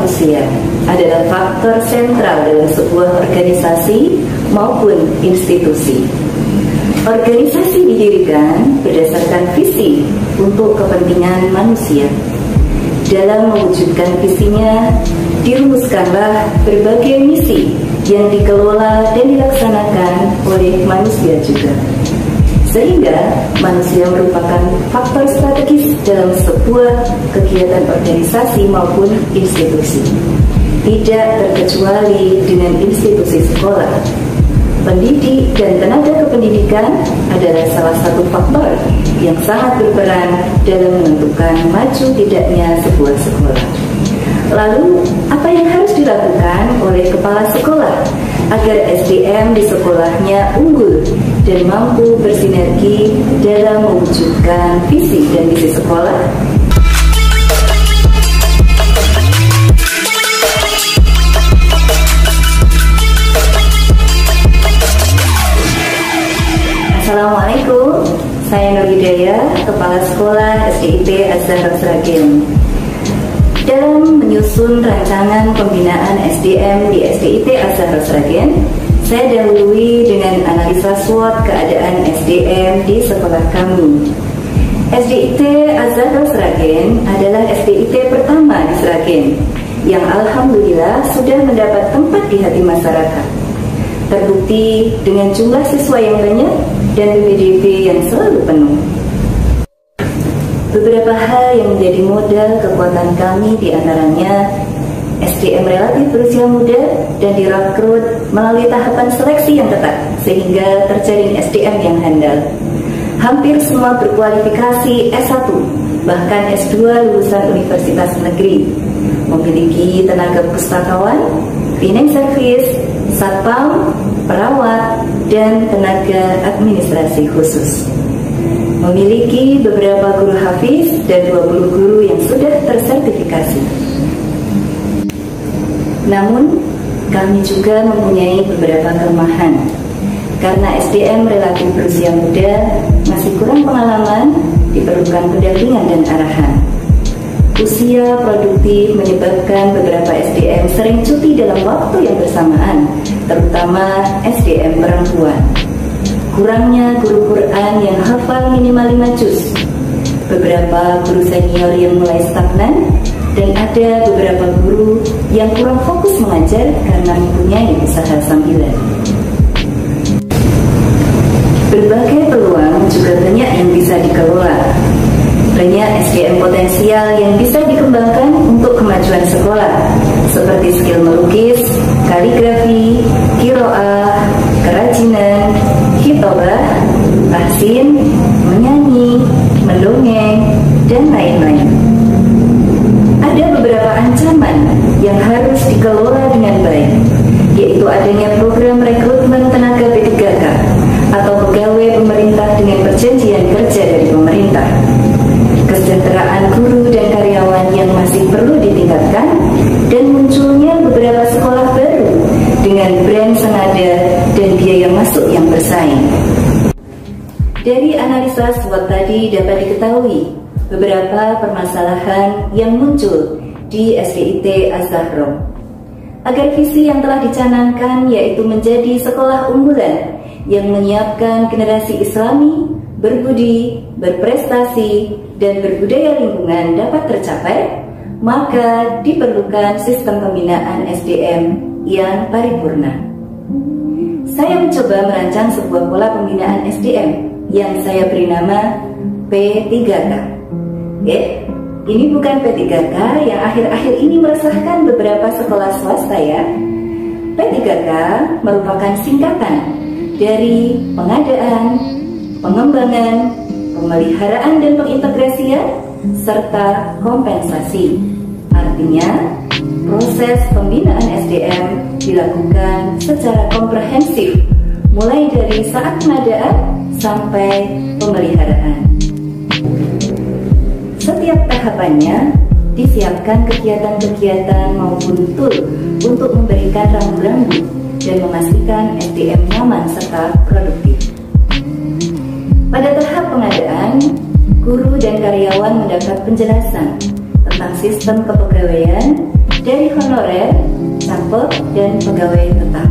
manusia adalah faktor sentral dalam sebuah organisasi maupun institusi. Organisasi didirikan berdasarkan visi untuk kepentingan manusia. Dalam mewujudkan visinya, dirumuskanlah berbagai misi yang dikelola dan dilaksanakan oleh manusia juga. Sehingga manusia merupakan faktor strategis dalam sebuah kegiatan organisasi maupun institusi. Tidak terkecuali dengan institusi sekolah. Pendidik dan tenaga kependidikan adalah salah satu faktor yang sangat berperan dalam menentukan maju tidaknya sebuah sekolah. Lalu, apa yang harus dilakukan oleh kepala sekolah agar SDM di sekolahnya unggul dan mampu bersinergi dalam mewujudkan visi dan misi sekolah? Assalamualaikum, saya Nur Hidayah, Kepala Sekolah SDIT Az-Zahra Sragen. Dalam menyusun rancangan pembinaan SDM di SDIT Az-Zahra Sragen, saya dahului dengan analisa SWOT keadaan SDM di sekolah kami. SDIT Az-Zahra Sragen adalah SDIT pertama di Sragen, yang alhamdulillah sudah mendapat tempat di hati masyarakat. Terbukti dengan jumlah siswa yang banyak dan PDB yang selalu penuh. Beberapa hal yang menjadi modal kekuatan kami diantaranya SDM relatif berusia muda dan direkrut melalui tahapan seleksi yang ketat sehingga terjaring SDM yang handal. Hampir semua berkualifikasi S1 bahkan S2 lulusan universitas negeri, memiliki tenaga pustakawan, cleaning service, satpam, perawat, dan tenaga administrasi khusus. Memiliki beberapa guru hafiz dan 20 guru yang sudah tersertifikasi. Namun, kami juga mempunyai beberapa kelemahan. Karena SDM relatif berusia muda, masih kurang pengalaman, diperlukan pendampingan dan arahan. Usia produktif menyebabkan beberapa SDM sering cuti dalam waktu yang bersamaan, terutama SDM perempuan. Kurangnya guru Quran yang hafal minimal 5 juz, beberapa guru senior yang mulai stagnan, dan ada beberapa guru yang kurang fokus mengajar karena mempunyai usaha sambilan. Berbagai peluang juga banyak yang bisa dikelola. Banyak SDM potensial yang bisa dikembangkan untuk kemajuan sekolah, seperti skill melukis, kaligrafi, qiraah, kerajinan, khitabah, tahsin, menyanyi, mendongeng, dan lain-lain. Ada beberapa ancaman yang harus dikelola dengan baik, yaitu adanya program rekrutmen tenaga P3K atau pegawai pemerintah dengan perjanjian kerja dari pemerintah. Kesejahteraan guru dan karyawan yang masih perlu ditingkatkan, dan munculnya beberapa sekolah baru dengan brand senada dan biaya masuk yang bersaing. Dari analisa SWOT tadi dapat diketahui beberapa permasalahan yang muncul di SDIT Az-Zahra. Agar visi yang telah dicanangkan yaitu menjadi sekolah unggulan yang menyiapkan generasi Islami, berbudi, berprestasi, dan berbudaya lingkungan dapat tercapai, maka diperlukan sistem pembinaan SDM yang paripurna. Saya mencoba merancang sebuah pola pembinaan SDM yang saya beri nama P3K. Ini bukan P3K yang akhir-akhir ini meresahkan beberapa sekolah swasta ya. P3K merupakan singkatan dari pengadaan, pengembangan, pemeliharaan dan pengintegrasian, serta kompensasi. Artinya, proses pembinaan SDM dilakukan secara komprehensif, mulai dari saat pengadaan sampai pemeliharaan. Setiap tahapannya disiapkan kegiatan-kegiatan maupun tool untuk memberikan rambu-rambu dan memastikan SDM nyaman serta produktif. Pada tahap pengadaan, guru dan karyawan mendapat penjelasan tentang sistem kepegawaian dari honorer, campur, dan pegawai tetap.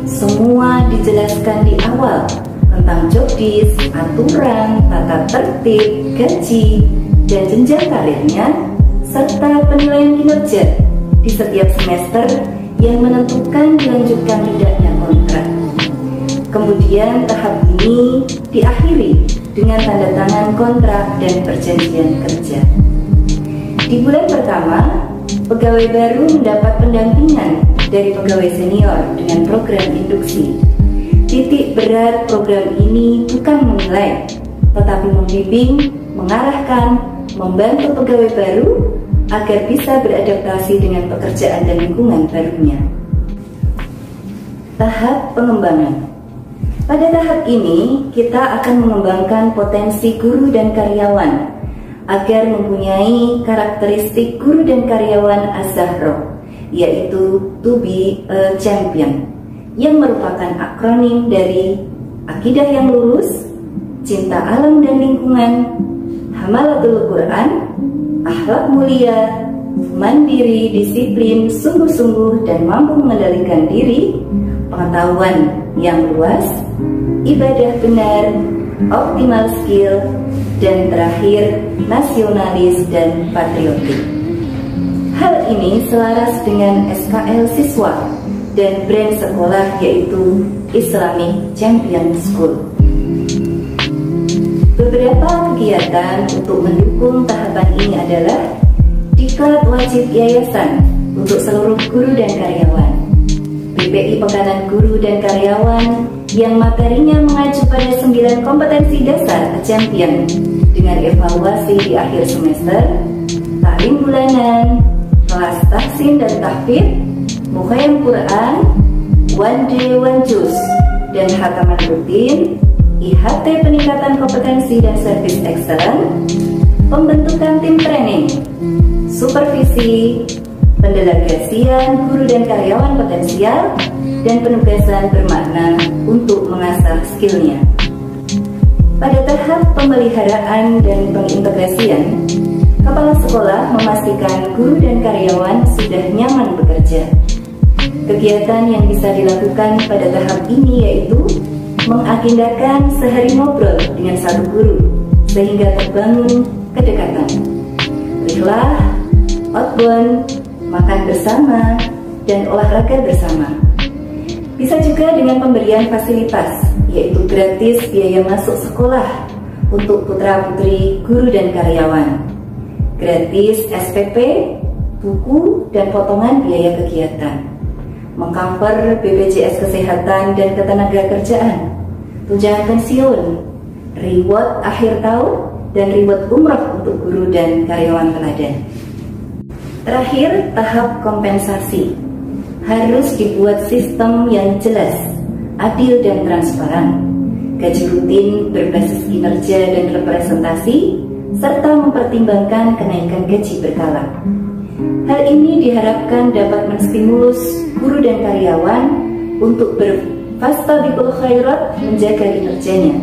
Semua dijelaskan di awal tentang job desk, aturan, tata tertib, gaji, dan jenjang karirnya, serta penilaian kinerja di setiap semester yang menentukan dilanjutkan tidaknya kontrak. Kemudian tahap ini diakhiri dengan tanda tangan kontrak dan perjanjian kerja. Di bulan pertama, pegawai baru mendapat pendampingan dari pegawai senior dengan program induksi. Titik berat program ini bukan menilai, tetapi membimbing, mengarahkan, membantu pegawai baru agar bisa beradaptasi dengan pekerjaan dan lingkungan barunya. Tahap pengembangan. Pada tahap ini, kita akan mengembangkan potensi guru dan karyawan agar mempunyai karakteristik guru dan karyawan Az-Zahra, yaitu to be a champion, yang merupakan akronim dari akidah yang lurus, cinta alam dan lingkungan, hamalatul Quran, akhlak mulia, mandiri, disiplin, sungguh-sungguh dan mampu mengendalikan diri, pengetahuan yang luas, ibadah benar, optimal skill, dan terakhir nasionalis dan patriotik. Hal ini selaras dengan SKL siswa dan brand sekolah, yaitu Islamic Champion School. Beberapa kegiatan untuk mendukung tahapan ini adalah diklat wajib yayasan untuk seluruh guru dan karyawan, BPI Pekanan Guru dan Karyawan yang materinya mengacu pada 9 kompetensi dasar champion dengan evaluasi di akhir semester, taklim bulanan, kelas tahsin dan tahfidz, mukhayam Quran, one day one juice, dan hataman rutin, IHT peningkatan kompetensi dan service excellent, pembentukan tim training, supervisi, pendelegasian guru dan karyawan potensial, dan penugasan bermakna untuk mengasah skillnya. Pada tahap pemeliharaan dan pengintegrasian, kepala sekolah memastikan guru dan karyawan sudah nyaman bekerja. Kegiatan yang bisa dilakukan pada tahap ini yaitu mengagendakan sehari ngobrol dengan satu guru sehingga terbangun kedekatan. Rihlah, outbound, makan bersama, dan olahraga bersama. Bisa juga dengan pemberian fasilitas, yaitu gratis biaya masuk sekolah untuk putra-putri guru dan karyawan, gratis SPP, buku, dan potongan biaya kegiatan, mengcover BPJS Kesehatan dan Ketenagakerjaan, tunjangan pensiun, reward akhir tahun, dan reward umroh untuk guru dan karyawan teladan. Terakhir, tahap kompensasi. Harus dibuat sistem yang jelas, adil dan transparan, gaji rutin berbasis kinerja dan representasi, serta mempertimbangkan kenaikan gaji berkala. Hal ini diharapkan dapat menstimulus guru dan karyawan untuk berfastabiqul khairat menjaga kinerjanya.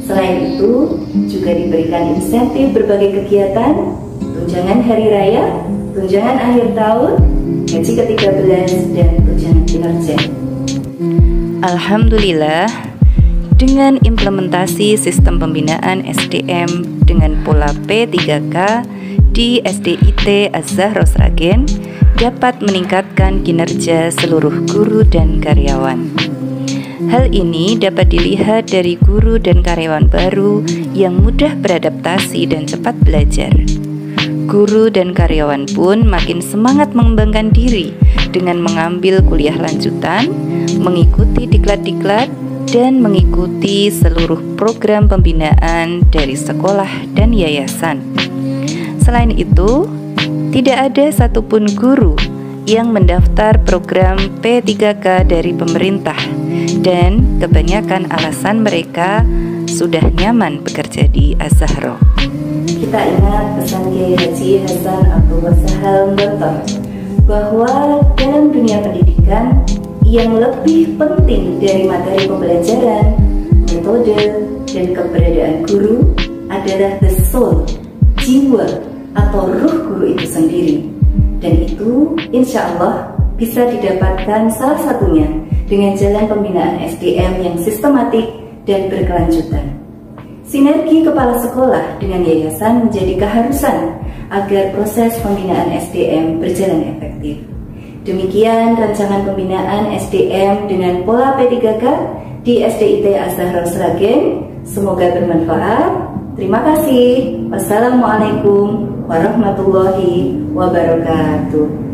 Selain itu, juga diberikan insentif berbagai kegiatan, tunjangan hari raya, tunjangan akhir tahun, gaji ke-13, dan tunjangan kinerja. Alhamdulillah, dengan implementasi sistem pembinaan SDM dengan pola P3K di SDIT Az-Zahra Sragen dapat meningkatkan kinerja seluruh guru dan karyawan. Hal ini dapat dilihat dari guru dan karyawan baru yang mudah beradaptasi dan cepat belajar. Guru dan karyawan pun makin semangat mengembangkan diri dengan mengambil kuliah lanjutan, mengikuti diklat-diklat, dan mengikuti seluruh program pembinaan dari sekolah dan yayasan. Selain itu, tidak ada satupun guru yang mendaftar program P3K dari pemerintah, dan kebanyakan alasan mereka sudah nyaman bekerja di Az-Zahra. Kita ingat pesan Kiai Haji Hasan Abdul Wasahal Mbonton bahwa dalam dunia pendidikan yang lebih penting dari materi pembelajaran, metode, dan keberadaan guru adalah the soul, jiwa atau ruh guru itu sendiri. Dan itu insya Allah bisa didapatkan salah satunya dengan jalan pembinaan SDM yang sistematik dan berkelanjutan. Sinergi kepala sekolah dengan yayasan menjadi keharusan agar proses pembinaan SDM berjalan efektif. Demikian rancangan pembinaan SDM dengan pola P3K di SDIT Az-Zahra Sragen. Semoga bermanfaat. Terima kasih. Wassalamualaikum warahmatullahi wabarakatuh.